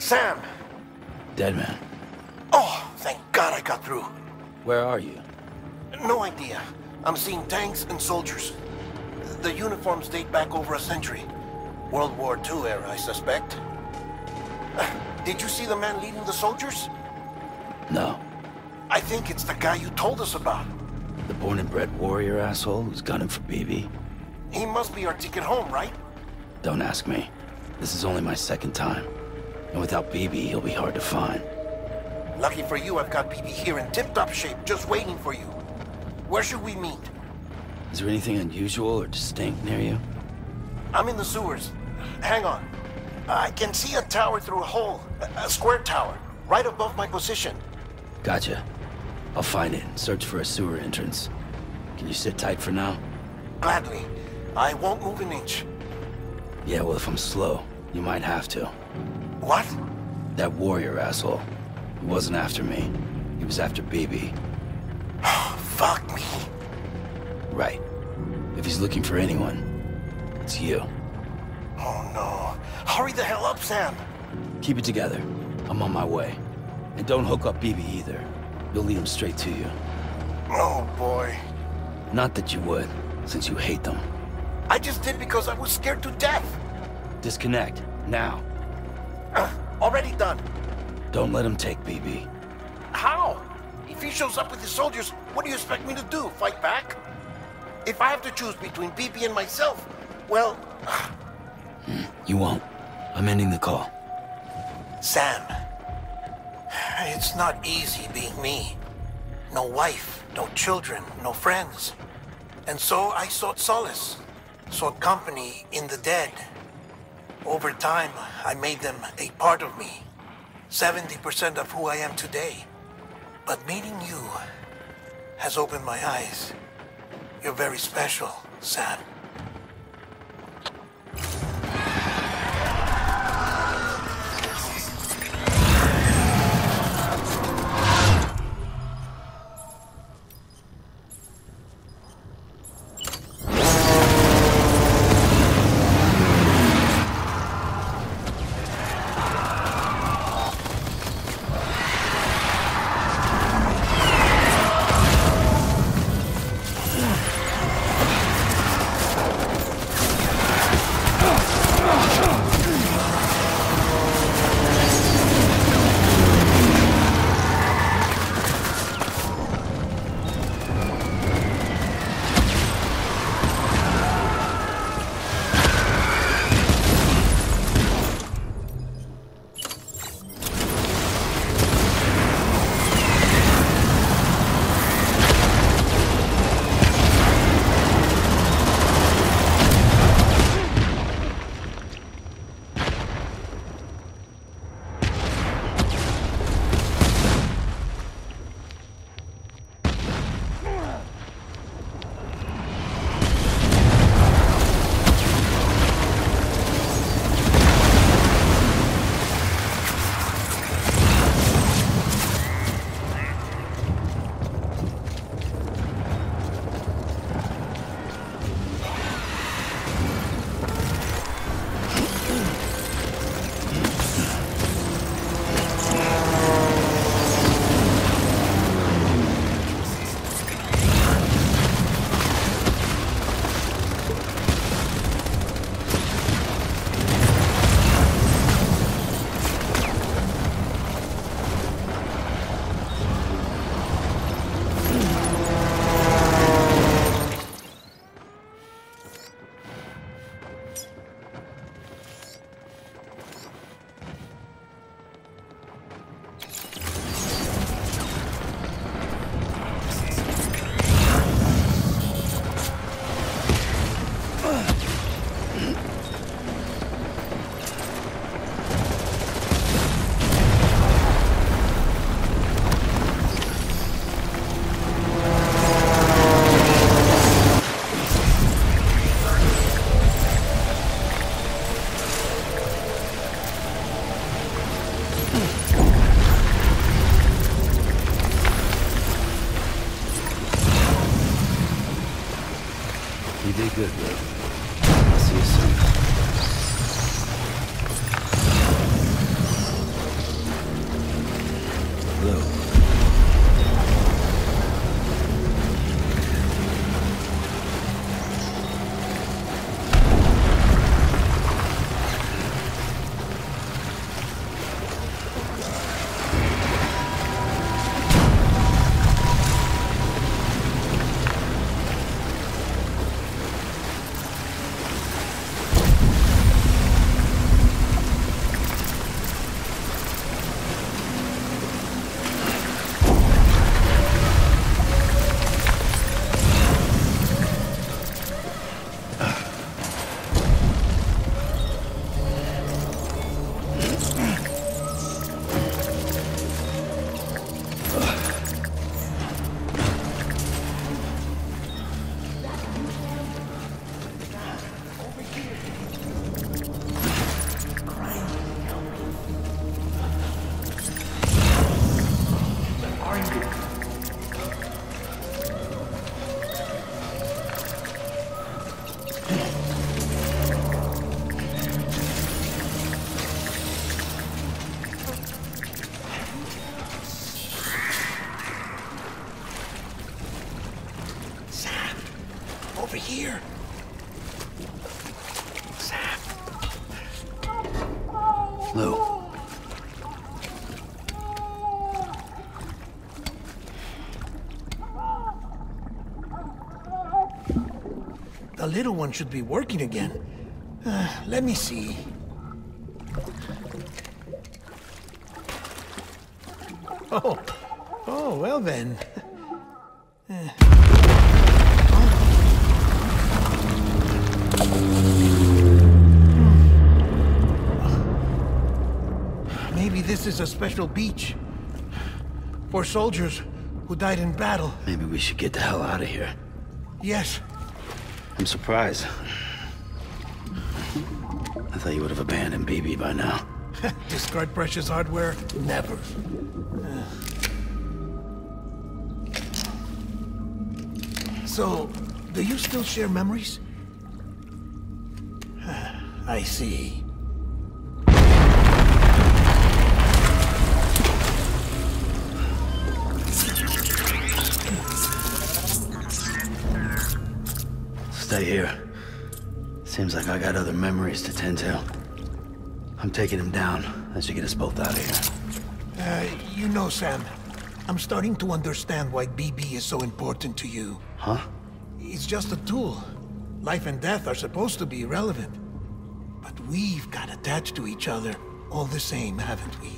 Sam! Dead man. Oh, thank God I got through. Where are you? No idea. I'm seeing tanks and soldiers. The uniforms date back over a century. World War II era, I suspect. Did you see the man leading the soldiers? No. I think it's the guy you told us about. The born and bred warrior asshole who's gunning for BB? He must be our ticket home, right? Don't ask me. This is only my second time. And without BB, he'll be hard to find. Lucky for you, I've got BB here in tip-top shape, just waiting for you. Where should we meet? Is there anything unusual or distinct near you? I'm in the sewers. Hang on. I can see a tower through a hole. A square tower, right above my position. Gotcha. I'll find it and search for a sewer entrance. Can you sit tight for now? Gladly. I won't move an inch. Yeah, well, if I'm slow, you might have to. What? That warrior asshole. He wasn't after me. He was after BB. Fuck me. Right. If he's looking for anyone, it's you. Oh no. Hurry the hell up, Sam. Keep it together. I'm on my way. And don't hook up BB either. You'll lead him straight to you. Oh boy. Not that you would, since you hate them. I just did because I was scared to death. Disconnect, now. Already done. Don't let him take BB. How? If he shows up with his soldiers, what do you expect me to do? Fight back? If I have to choose between BB and myself, well... You won't. I'm ending the call. Sam, it's not easy being me. No wife, no children, no friends. And so I sought solace, sought company in the dead. Over time, I made them a part of me. 70% of who I am today. But meeting you has opened my eyes. You're very special, Sam. You did good, Lou. I'll see you soon. Lou. Over here. Sam. Lou. The little one should be working again. Let me see. Oh, well then. Maybe this is a special beach. For soldiers who died in battle. Maybe we should get the hell out of here. Yes. I'm surprised. I thought you would have abandoned BB by now. Discard precious hardware? Never. So, do you still share memories? I see. Stay here. Seems like I got other memories to tend to. I'm taking him down. That should get us both out of here. You know, Sam, I'm starting to understand why BB is so important to you. Huh? It's just a tool. Life and death are supposed to be irrelevant. But we've got attached to each other all the same, haven't we?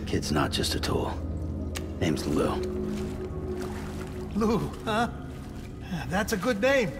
Kid's not just a tool. Name's Lou. Lou, huh? That's a good name.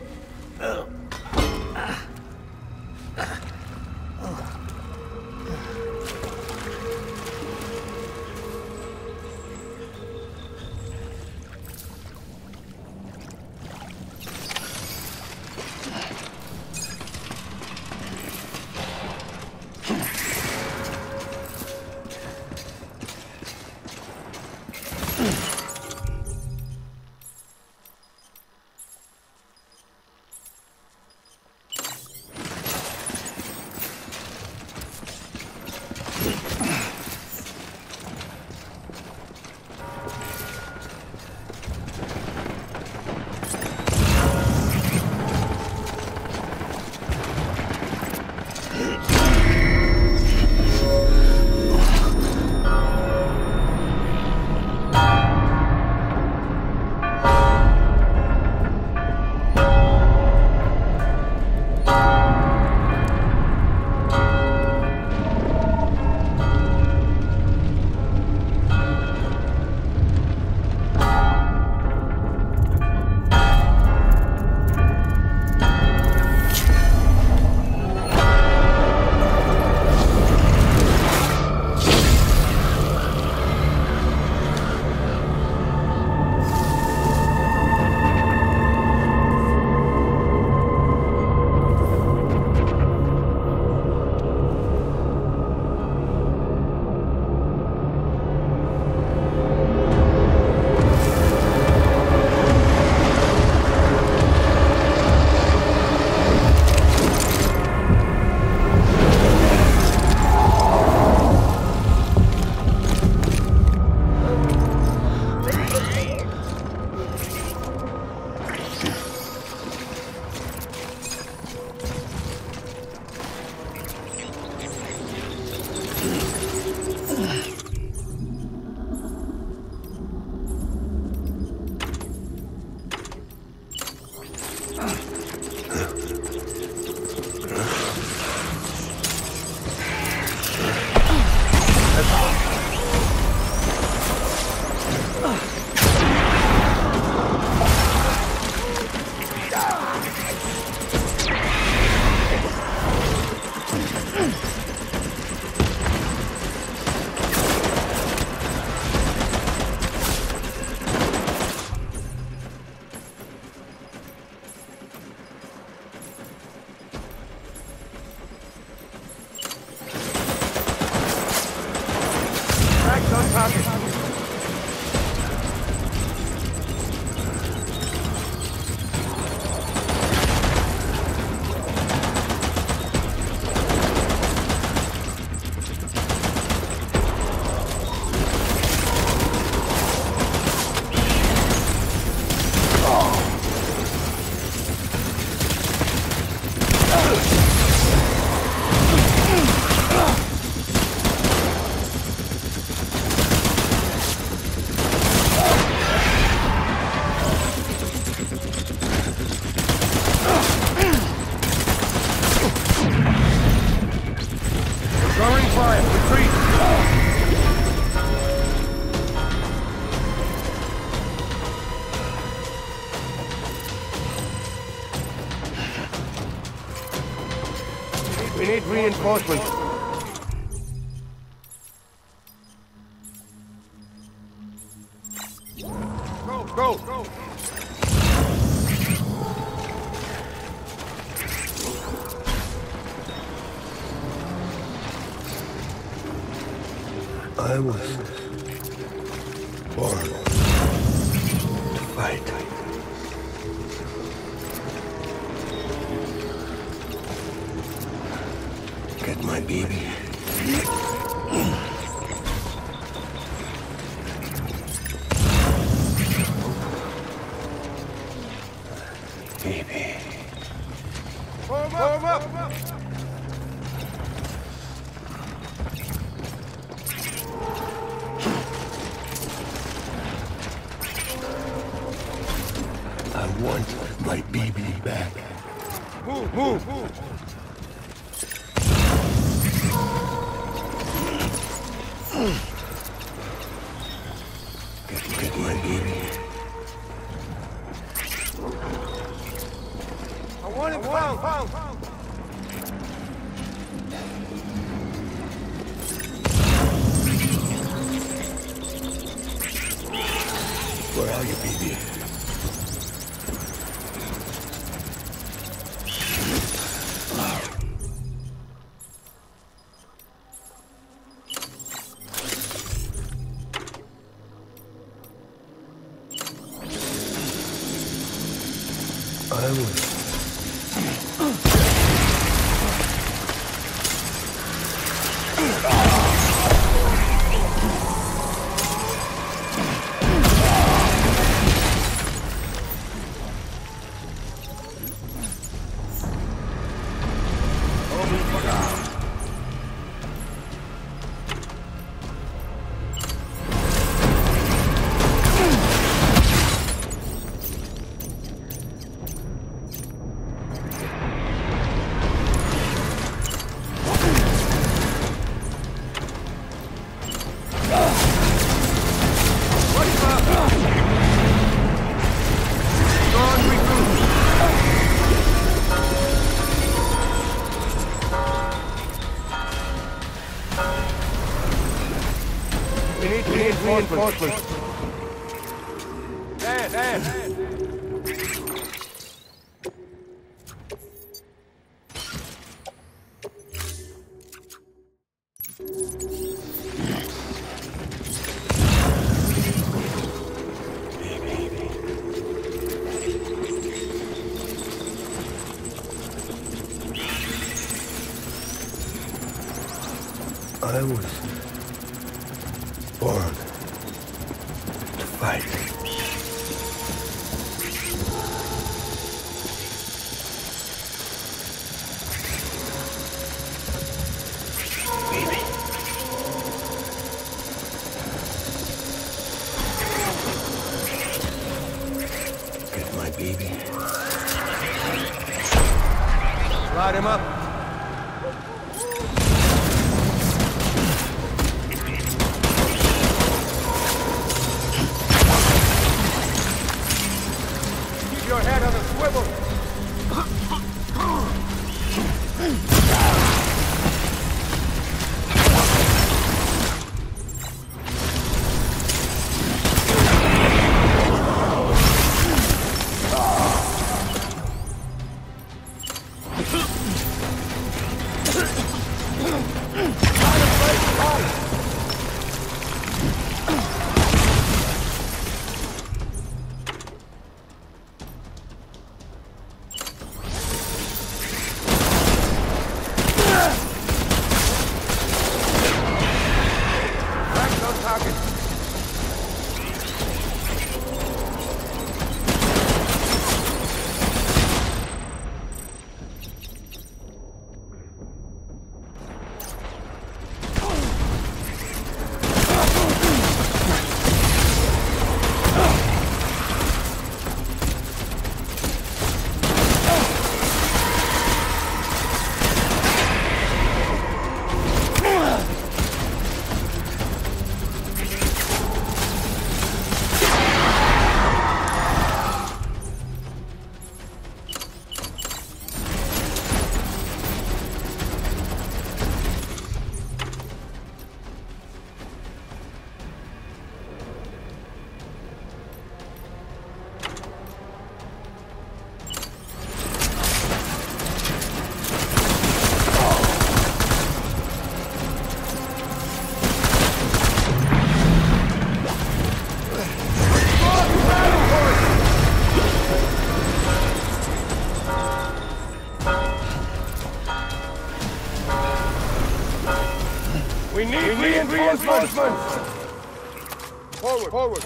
We need reinforcements. Go! I was born to fight. Get my baby. Baby. Warm up! I want my baby back. Move! Get my baby. I want him found! Where are you, baby? I was We need reinforcements. Dan! I was born to fight. Baby. Get my baby. Light him up! Your head on a swivel! Reinforcements! Forward, forward.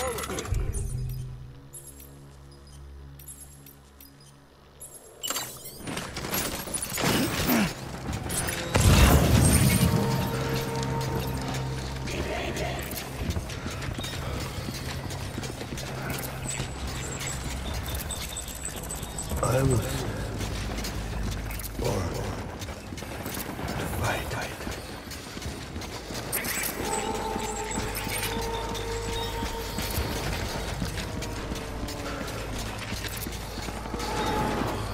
I was born to fight.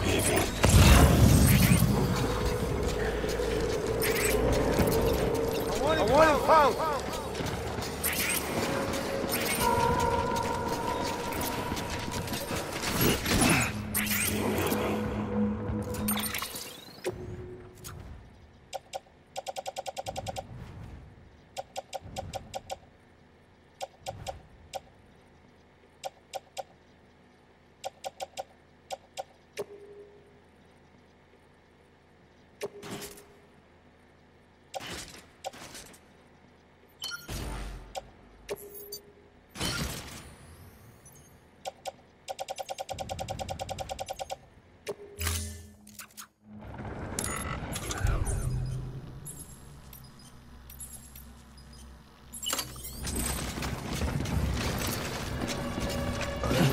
Baby. I want him found.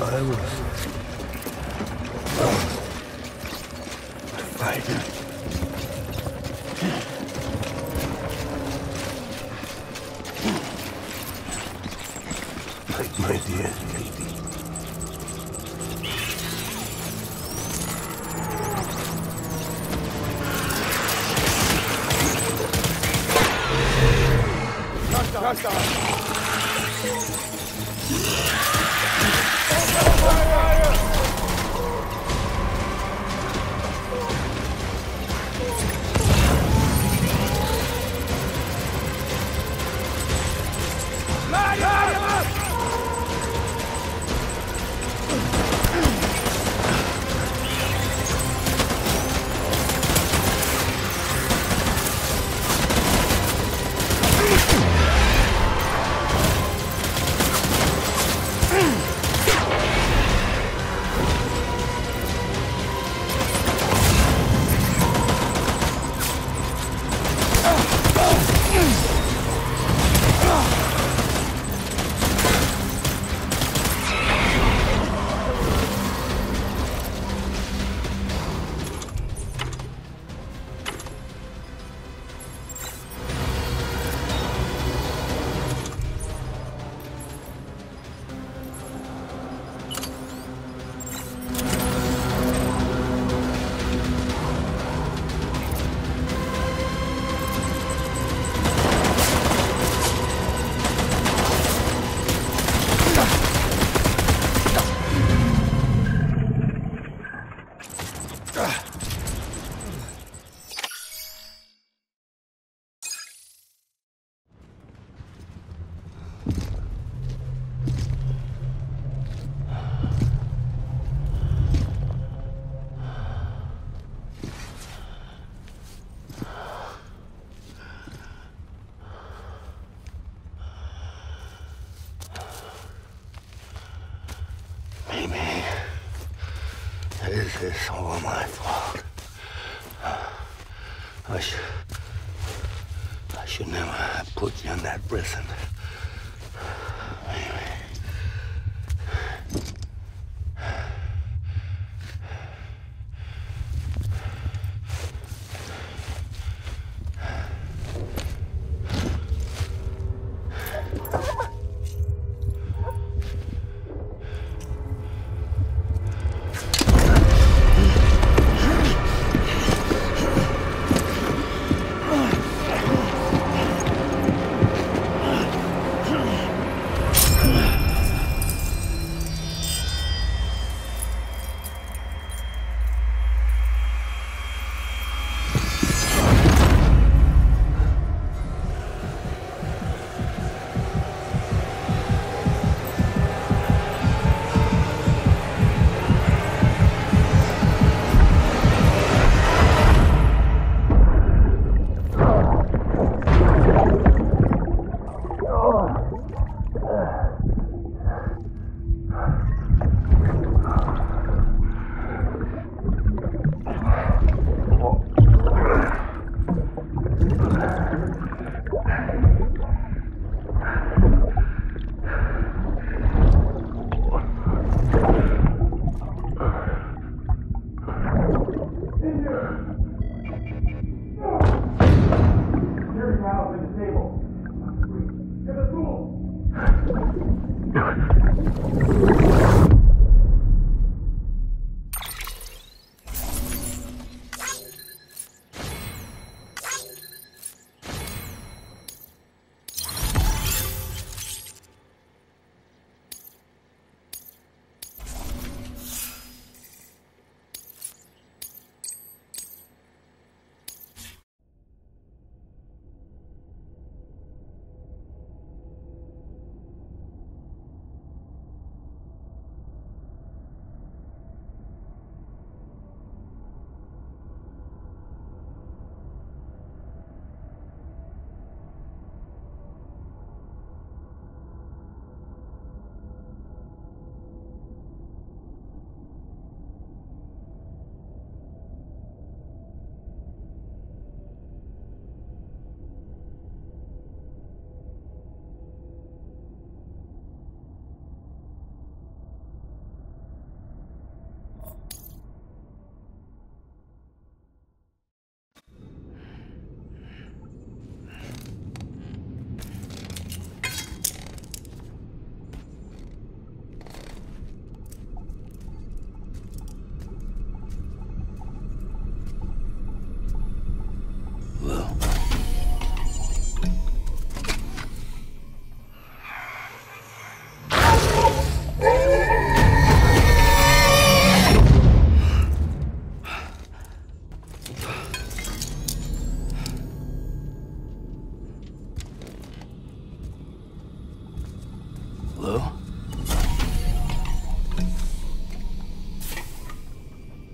I was born to fight. Like my dear baby. Touchdown. Maybe this is all my fault. I should never have put you in that prison. Maybe.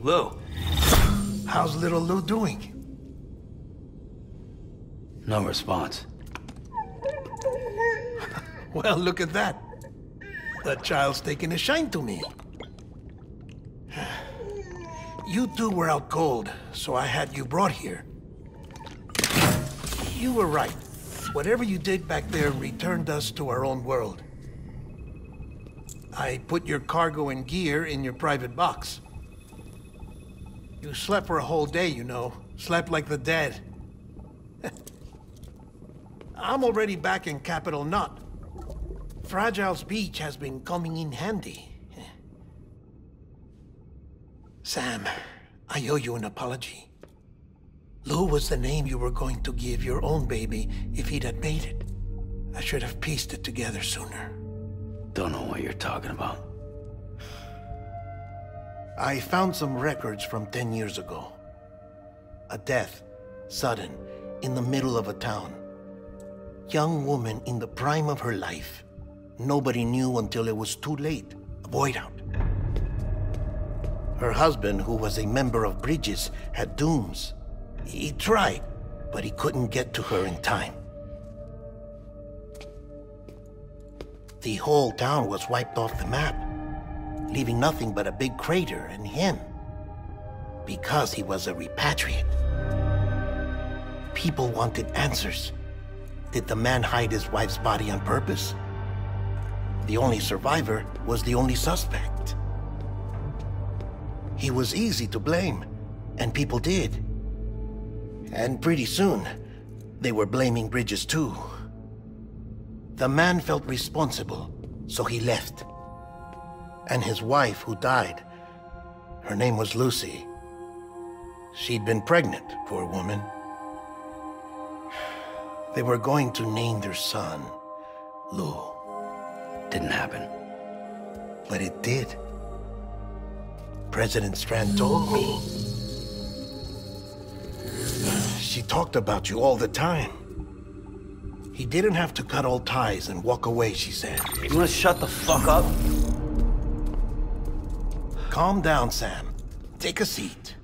Lou. How's little Lou doing? No response. Well, look at that. The child's taking a shine to me. You two were out cold, so I had you brought here. You were right. Whatever you did back there returned us to our own world. I put your cargo and gear in your private box. You slept for a whole day, you know. Slept like the dead. I'm already back in Capital Knot. Fragile's beach has been coming in handy. Sam, I owe you an apology. Lou was the name you were going to give your own baby if he'd had made it. I should have pieced it together sooner. Don't know what you're talking about. I found some records from 10 years ago. A death, sudden, in the middle of a town. Young woman in the prime of her life. Nobody knew until it was too late. A void out. Her husband, who was a member of Bridges, had dooms. He tried, but he couldn't get to her in time. The whole town was wiped off the map, leaving nothing but a big crater and him, because he was a repatriate. People wanted answers. Did the man hide his wife's body on purpose? The only survivor was the only suspect. He was easy to blame, and people did. And pretty soon, they were blaming Bridges too. The man felt responsible, so he left. And his wife, who died, her name was Lucy. She'd been pregnant, poor woman. They were going to name their son Lou. Didn't happen. But it did. President Strand told me. She talked about you all the time. He didn't have to cut all ties and walk away, she said. You wanna shut the fuck up? Calm down, Sam. Take a seat.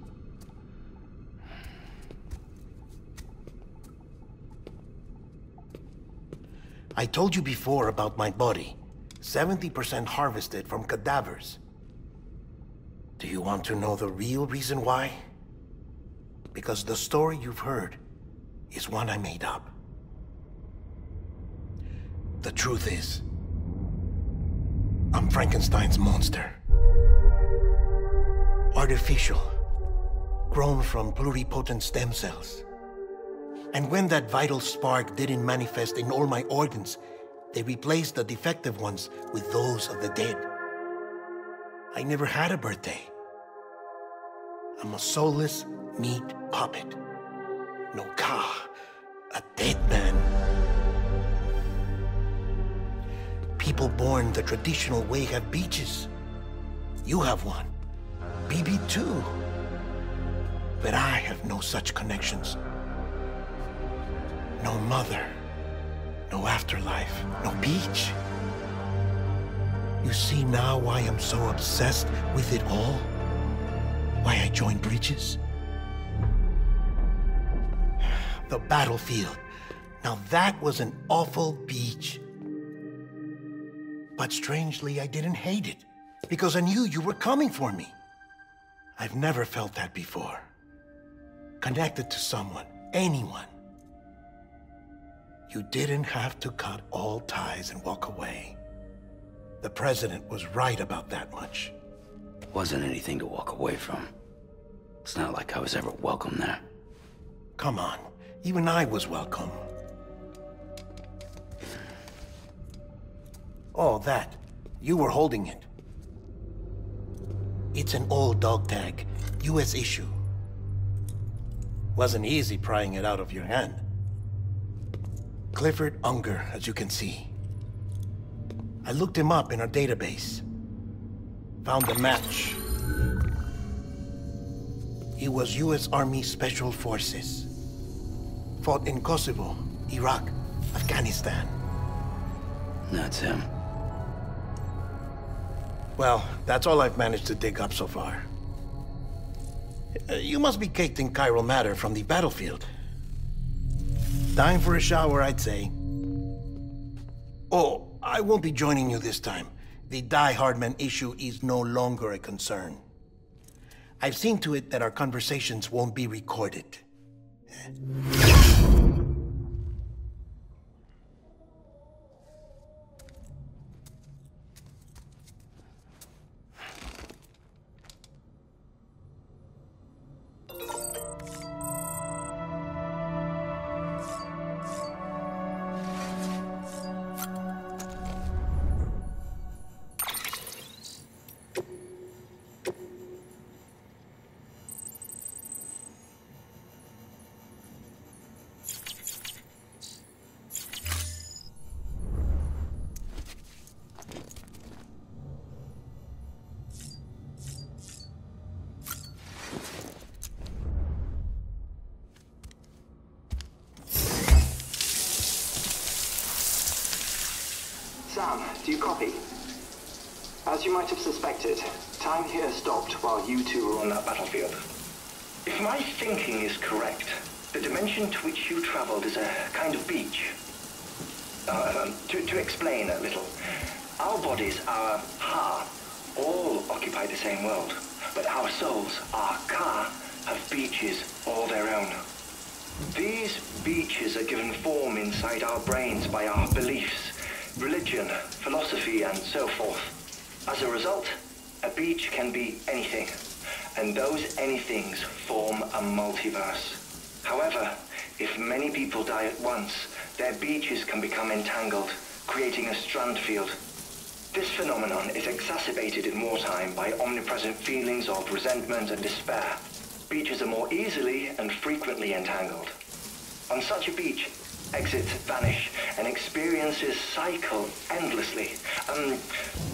I told you before about my body. 70% harvested from cadavers. Do you want to know the real reason why? Because the story you've heard is one I made up. The truth is, I'm Frankenstein's monster. Artificial, grown from pluripotent stem cells. And when that vital spark didn't manifest in all my organs, they replaced the defective ones with those of the dead. I never had a birthday. I'm a soulless meat puppet. No ka, a dead man. People born the traditional way have beaches. You have one. BB too. But I have no such connections. No mother. No afterlife. No beach. You see now why I'm so obsessed with it all? Why I joined Bridges? The battlefield. Now that was an awful beach. But strangely, I didn't hate it, because I knew you were coming for me. I've never felt that before. Connected to someone, anyone. You didn't have to cut all ties and walk away. The president was right about that much. Wasn't anything to walk away from. It's not like I was ever welcome there. Come on, even I was welcome. Oh, that. You were holding it. It's an old dog tag, US issue. Wasn't easy prying it out of your hand. Clifford Unger, as you can see. I looked him up in our database. Found a match. He was US Army Special Forces. Fought in Kosovo, Iraq, Afghanistan. That's him. Well, that's all I've managed to dig up so far. You must be caked in chiral matter from the battlefield. Time for a shower, I'd say. Oh, I won't be joining you this time. The Die Hardman issue is no longer a concern. I've seen to it that our conversations won't be recorded. Sam, do you copy? As you might have suspected, time here stopped while you two were on that battlefield. If my thinking is correct, the dimension to which you traveled is a kind of beach. To explain a little, our bodies, our ha, all occupy the same world, but our souls, our ka, have beaches all their own. These beaches are given form inside our brains by our beliefs, religion, philosophy, and so forth. As a result, a beach can be anything, and those anythings form a multiverse. However, if many people die at once, their beaches can become entangled, creating a strand field. This phenomenon is exacerbated in wartime by omnipresent feelings of resentment and despair. Beaches are more easily and frequently entangled. On such a beach, exits vanish and experiences cycle endlessly.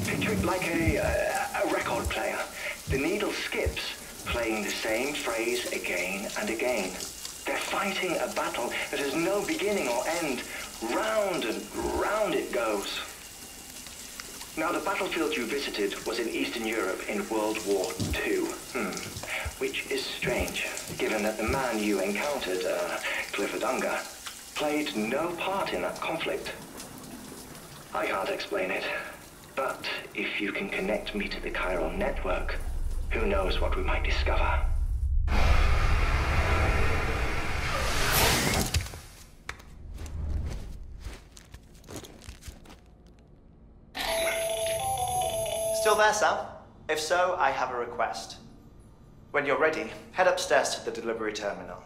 Picture it like a record player. The needle skips, playing the same phrase again and again. They're fighting a battle that has no beginning or end. Round and round it goes. Now, the battlefield you visited was in Eastern Europe in World War II. Which is strange, given that the man you encountered, Clifford Unger, played no part in that conflict. I can't explain it. But if you can connect me to the chiral network, who knows what we might discover. Still there, Sam? If so, I have a request. When you're ready, head upstairs to the delivery terminal.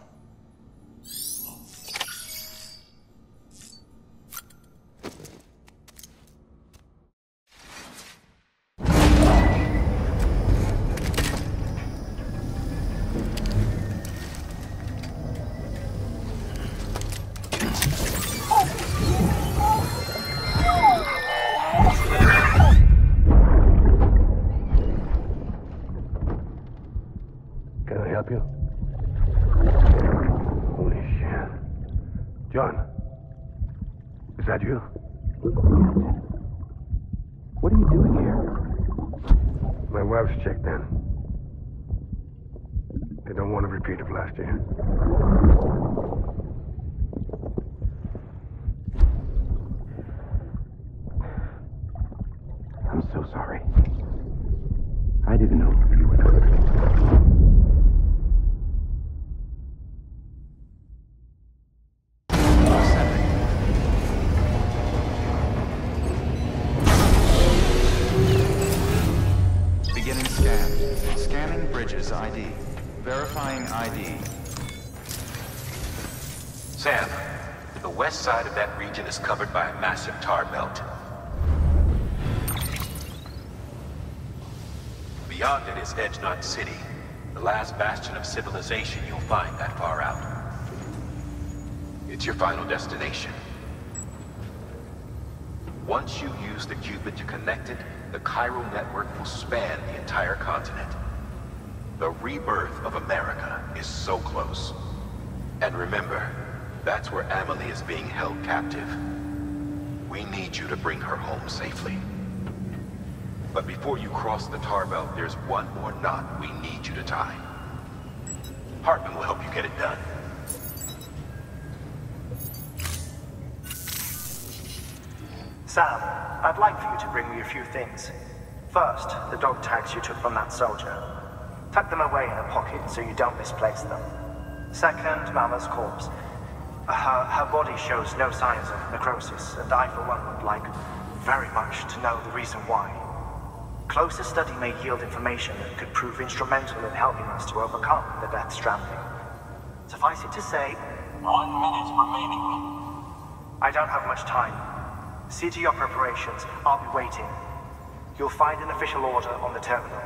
Can I help you? Holy shit. John, is that you? What are you doing here? My wife's checked in. They don't want a repeat of last year. I'm so sorry. I didn't know you were coming. Beginning scan. Scanning Bridges ID. Verifying ID. Sam, the west side of that region is covered by a massive tar belt. Beyond it is Edgenot City, the last bastion of civilization you'll find that far out. It's your final destination. Once you use the Cupid to connect it, the chiral network will span the entire continent. The rebirth of America is so close. And remember, that's where Amelie is being held captive. We need you to bring her home safely. But before you cross the tar belt, there's one more knot we need you to tie. Hartman will help you get it done. Sam, I'd like for you to bring me a few things. First, the dog tags you took from that soldier. Tuck them away in a pocket so you don't misplace them. Second, Mama's corpse. Her body shows no signs of necrosis, and I, for one, would like very much to know the reason why. Closer study may yield information that could prove instrumental in helping us to overcome the Death Stranding. Suffice it to say, 1 minute remaining. I don't have much time. See to your preparations. I'll be waiting. You'll find an official order on the terminal.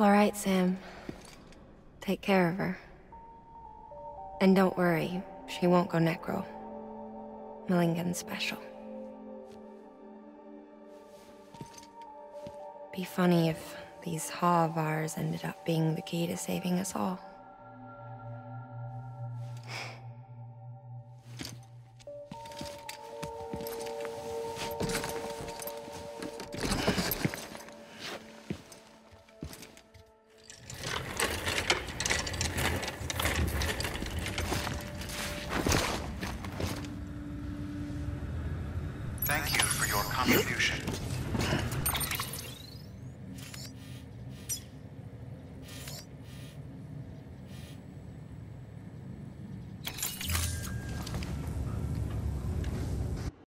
All right, Sam. Take care of her. And don't worry, she won't go necro. Millingan's special. Be funny if these Ha of ours ended up being the key to saving us all. Thank you for your contribution